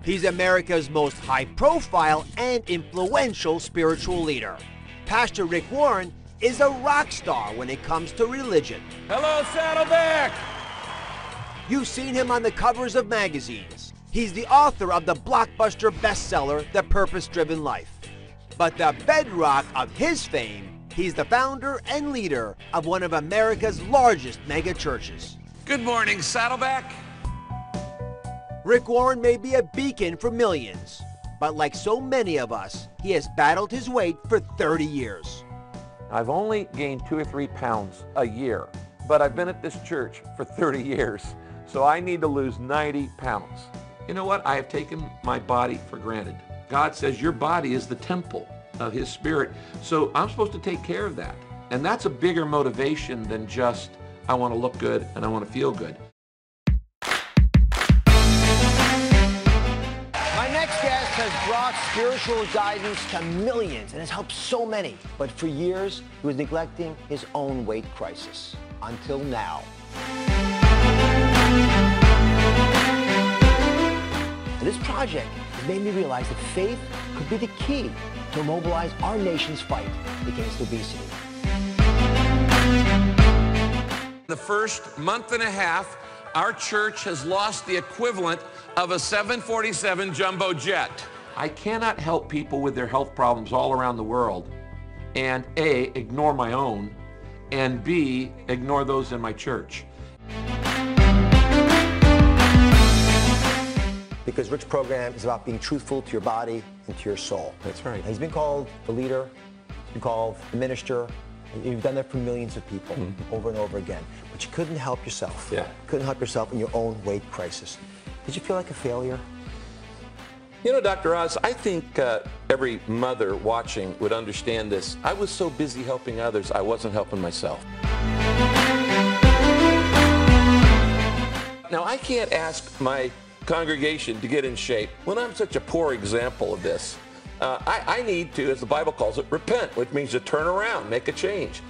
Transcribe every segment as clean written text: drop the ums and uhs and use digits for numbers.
He's America's most high-profile and influential spiritual leader. Pastor Rick Warren is a rock star when it comes to religion. Hello, Saddleback! You've seen him on the covers of magazines. He's the author of the blockbuster bestseller, The Purpose-Driven Life. But the bedrock of his fame, he's the founder and leader of one of America's largest mega churches. Good morning, Saddleback. Rick Warren may be a beacon for millions, but like so many of us, he has battled his weight for 30 years. I've only gained 2 or 3 pounds a year, but I've been at this church for 30 years, so I need to lose 90 pounds. You know what? I have taken my body for granted. God says your body is the temple of His Spirit, so I'm supposed to take care of that. And that's a bigger motivation than just, I want to look good and I want to feel good. My next guest has brought spiritual guidance to millions and has helped so many. But for years, he was neglecting his own weight crisis. Until now. This project has made me realize that faith could be the key to mobilize our nation's fight against obesity. The first month and a half, our church has lost the equivalent of a 747 jumbo jet. I cannot help people with their health problems all around the world and A, ignore my own, and B, ignore those in my church. Because Rick's program is about being truthful to your body and to your soul. That's right. He's been called the leader, he's been called the minister. You've done that for millions of people over and over again. But you couldn't help yourself. Yeah. Couldn't help yourself in your own weight crisis. Did you feel like a failure? You know, Dr. Oz, I think every mother watching would understand this. I was so busy helping others, I wasn't helping myself. Now, I can't ask my congregation to get in shape when I'm such a poor example of this. I need to, as the Bible calls it, repent, which means to turn around, make a change.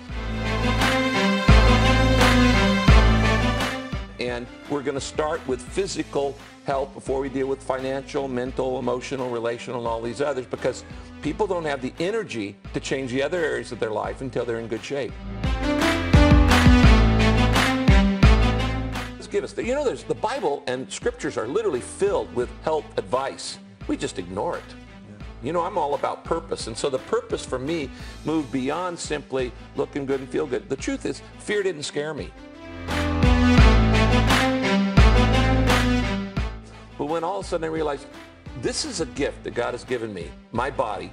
And we're going to start with physical health before we deal with financial, mental, emotional, relational, and all these others, because people don't have the energy to change the other areas of their life until they're in good shape. Give us, you know, the Bible and scriptures are literally filled with health advice. We just ignore it. You know, I'm all about purpose, and so the purpose for me moved beyond simply looking good and feel good. The truth is, fear didn't scare me. But when all of a sudden I realized, this is a gift that God has given me, my body,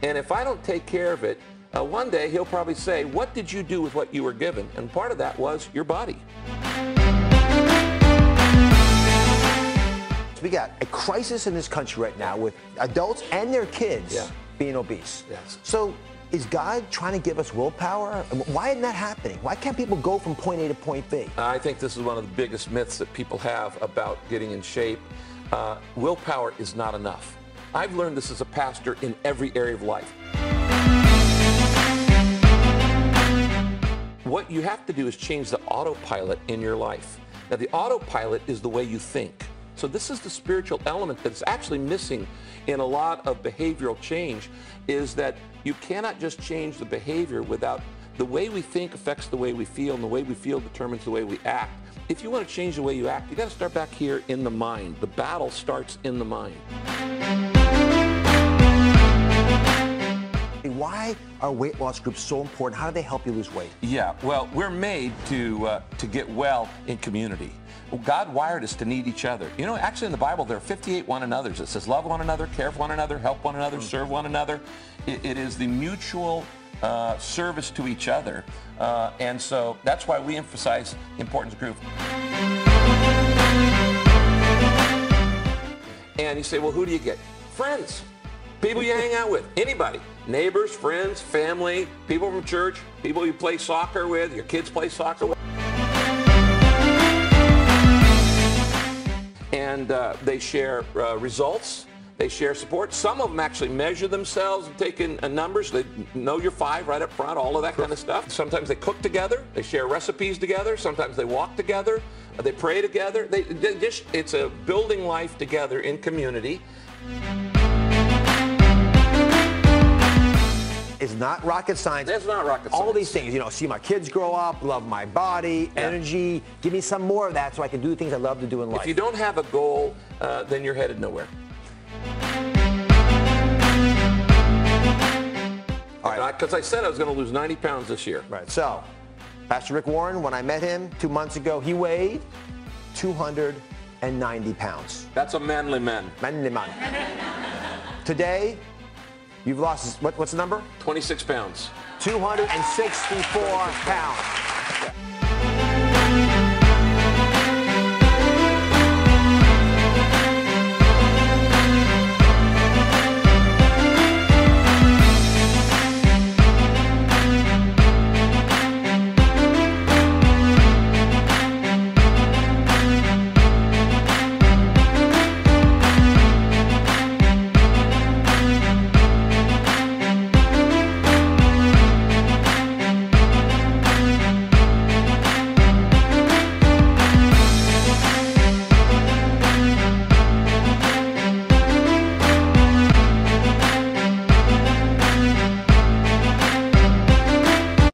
and if I don't take care of it, one day He'll probably say, what did you do with what you were given? And part of that was your body. We got a crisis in this country right now with adults and their kids being obese. Yes. So is God trying to give us willpower? Why isn't that happening? Why can't people go from point A to point B? I think this is one of the biggest myths that people have about getting in shape. Willpower is not enough. I've learned this as a pastor in every area of life. What you have to do is change the autopilot in your life. Now, the autopilot is the way you think. So this is the spiritual element that's actually missing in a lot of behavioral change, is that you cannot just change the behavior without the way we think affects the way we feel, and the way we feel determines the way we act. If you want to change the way you act, you got to start back here in the mind. The battle starts in the mind. Why are weight loss groups so important? How do they help you lose weight? Yeah, well, we're made to get well in community. Well, God wired us to need each other. You know, actually in the Bible, there are 58 one another's. It says love one another, care for one another, help one another, serve one another. It is the mutual service to each other. And so that's why we emphasize the importance of group. And you say, well, who do you get? Friends. People you hang out with. Anybody. Neighbors, friends, family, people from church, people you play soccer with, your kids play soccer with. And they share results, They share support. Some of them actually measure themselves and take in numbers. They know your 5 right up front, all of that kind of stuff. Sometimes they cook together. They share recipes together. Sometimes they walk together. They pray together. It's a building life together in community. It's not rocket science. It's not rocket science. All these things, you know, see my kids grow up, love my body, energy. Give me some more of that so I can do the things I love to do in life. If you don't have a goal, then you're headed nowhere. All right. Because I said I was going to lose 90 pounds this year. Right. So, Pastor Rick Warren, when I met him 2 months ago, he weighed 290 pounds. That's a manly man. Manly man. Today, you've lost, what's the number? 26 pounds. 264 pounds.